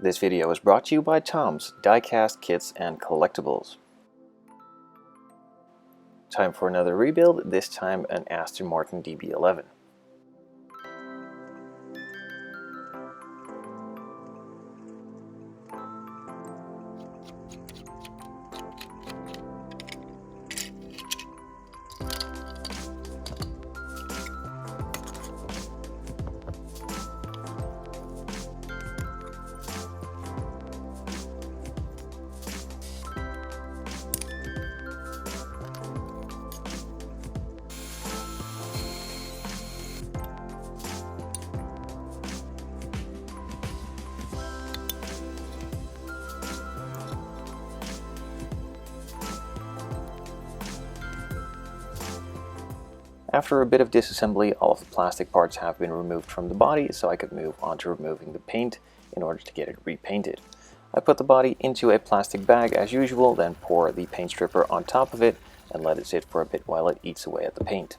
This video is brought to you by Tom's Diecast Kits and Collectibles. Time for another rebuild, this time an Aston Martin DB11. After a bit of disassembly, all of the plastic parts have been removed from the body, so I could move on to removing the paint in order to get it repainted. I put the body into a plastic bag as usual, then pour the paint stripper on top of it and let it sit for a bit while it eats away at the paint.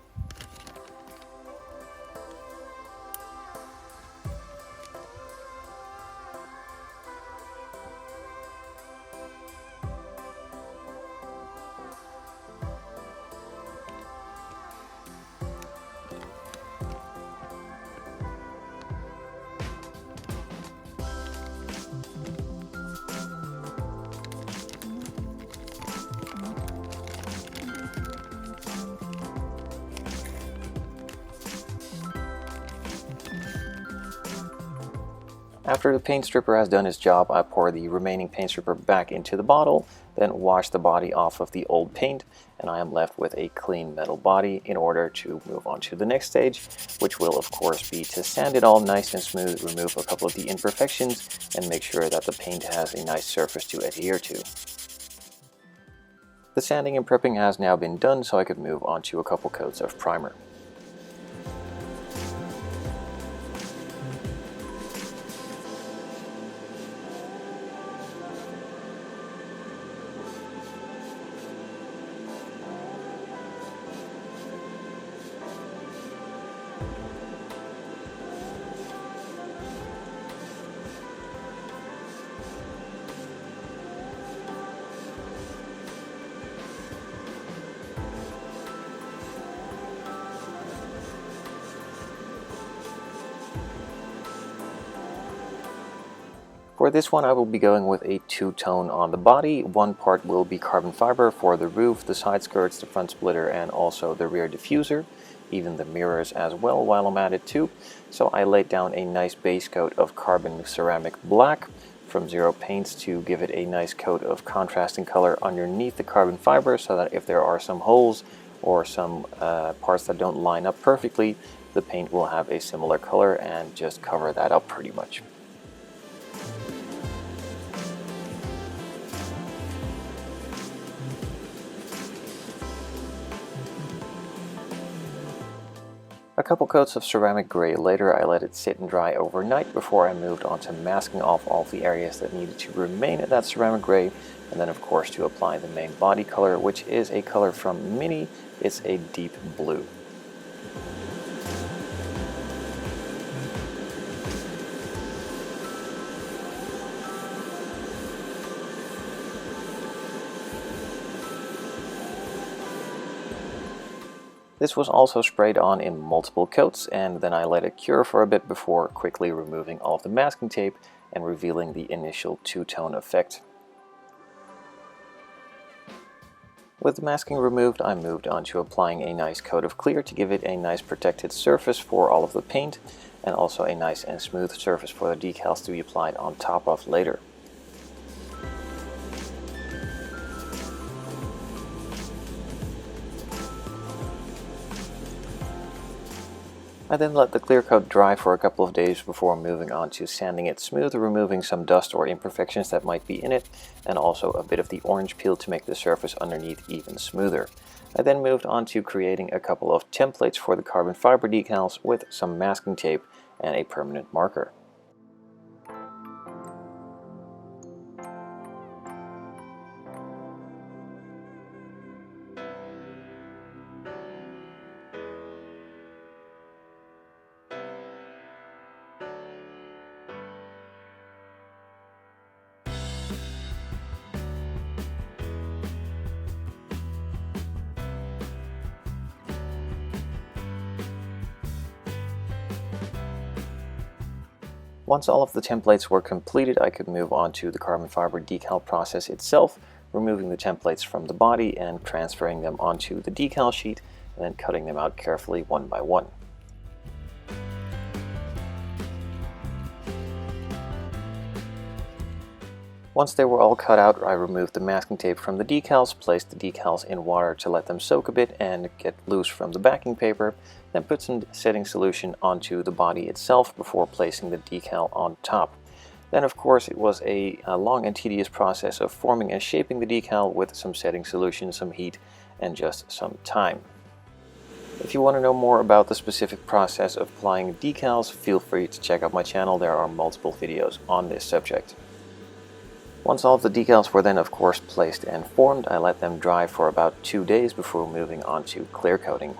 After the paint stripper has done its job, I pour the remaining paint stripper back into the bottle, then wash the body off of the old paint, and I am left with a clean metal body in order to move on to the next stage, which will of course be to sand it all nice and smooth, remove a couple of the imperfections, and make sure that the paint has a nice surface to adhere to. The sanding and prepping has now been done, so I could move on to a couple coats of primer. For this one I will be going with a two-tone on the body. One part will be carbon fiber for the roof, the side skirts, the front splitter, and also the rear diffuser, even the mirrors as well while I'm at it too. So I laid down a nice base coat of carbon ceramic black from Zero Paints to give it a nice coat of contrasting color underneath the carbon fiber, so that if there are some holes or some parts that don't line up perfectly, the paint will have a similar color and just cover that up pretty much. A couple coats of ceramic gray later, I let it sit and dry overnight before I moved on to masking off all the areas that needed to remain at that ceramic gray, and then of course to apply the main body color, which is a color from Mini. It's a deep blue. This was also sprayed on in multiple coats, and then I let it cure for a bit before quickly removing all of the masking tape and revealing the initial two-tone effect. With the masking removed, I moved on to applying a nice coat of clear to give it a nice protected surface for all of the paint, and also a nice and smooth surface for the decals to be applied on top of later. I then let the clear coat dry for a couple of days before moving on to sanding it smooth, removing some dust or imperfections that might be in it, and also a bit of the orange peel to make the surface underneath even smoother. I then moved on to creating a couple of templates for the carbon fiber decals with some masking tape and a permanent marker. Once all of the templates were completed, I could move on to the carbon fiber decal process itself, removing the templates from the body and transferring them onto the decal sheet, and then cutting them out carefully one by one. Once they were all cut out, I removed the masking tape from the decals, placed the decals in water to let them soak a bit and get loose from the backing paper, then put some setting solution onto the body itself before placing the decal on top. Then of course it was a long and tedious process of forming and shaping the decal with some setting solution, some heat, and just some time. If you want to know more about the specific process of applying decals, feel free to check out my channel. There are multiple videos on this subject. Once all of the decals were then of course placed and formed, I let them dry for about 2 days before moving on to clear coating.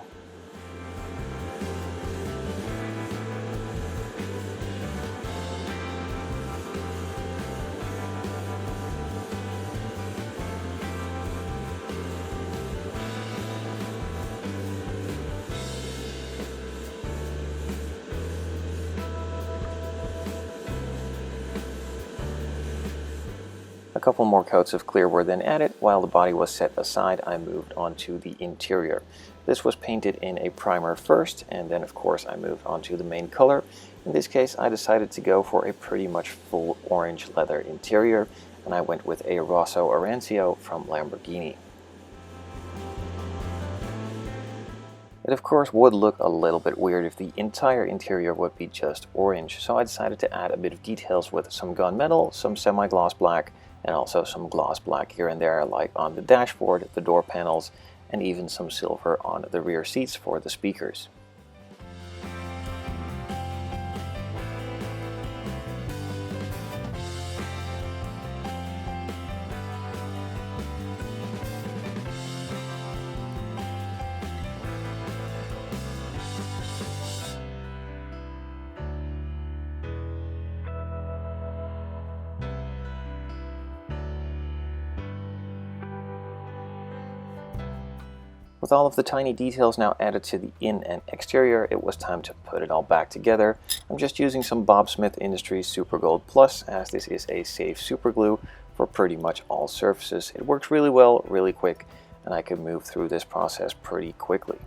A couple more coats of clear were then added. While the body was set aside, I moved on to the interior. This was painted in a primer first, and then of course I moved on to the main color. In this case I decided to go for a pretty much full orange leather interior, and I went with a Rosso Arancio from Lamborghini. It of course would look a little bit weird if the entire interior would be just orange, so I decided to add a bit of details with some gunmetal, some semi-gloss black, and also some gloss black here and there, like on the dashboard, the door panels, and even some silver on the rear seats for the speakers. With all of the tiny details now added to the in and exterior, it was time to put it all back together. I'm just using some Bob Smith Industries Super Gold Plus, as this is a safe super glue for pretty much all surfaces. It works really well, really quick, and I can move through this process pretty quickly.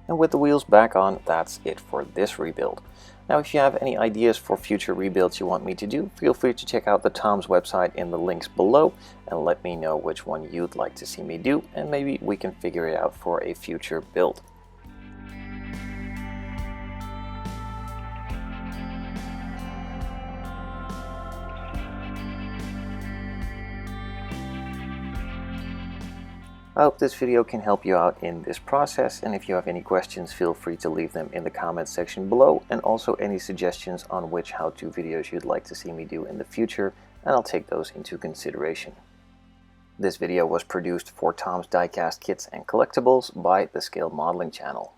And with the wheels back on, that's it for this rebuild. Now if you have any ideas for future rebuilds you want me to do, feel free to check out the Tom's website in the links below and let me know which one you'd like to see me do, and maybe we can figure it out for a future build. I hope this video can help you out in this process, and if you have any questions, feel free to leave them in the comments section below, and also any suggestions on which how-to videos you'd like to see me do in the future, and I'll take those into consideration. This video was produced for Tom's Diecast Kits and Collectibles by the Scale Modeling channel.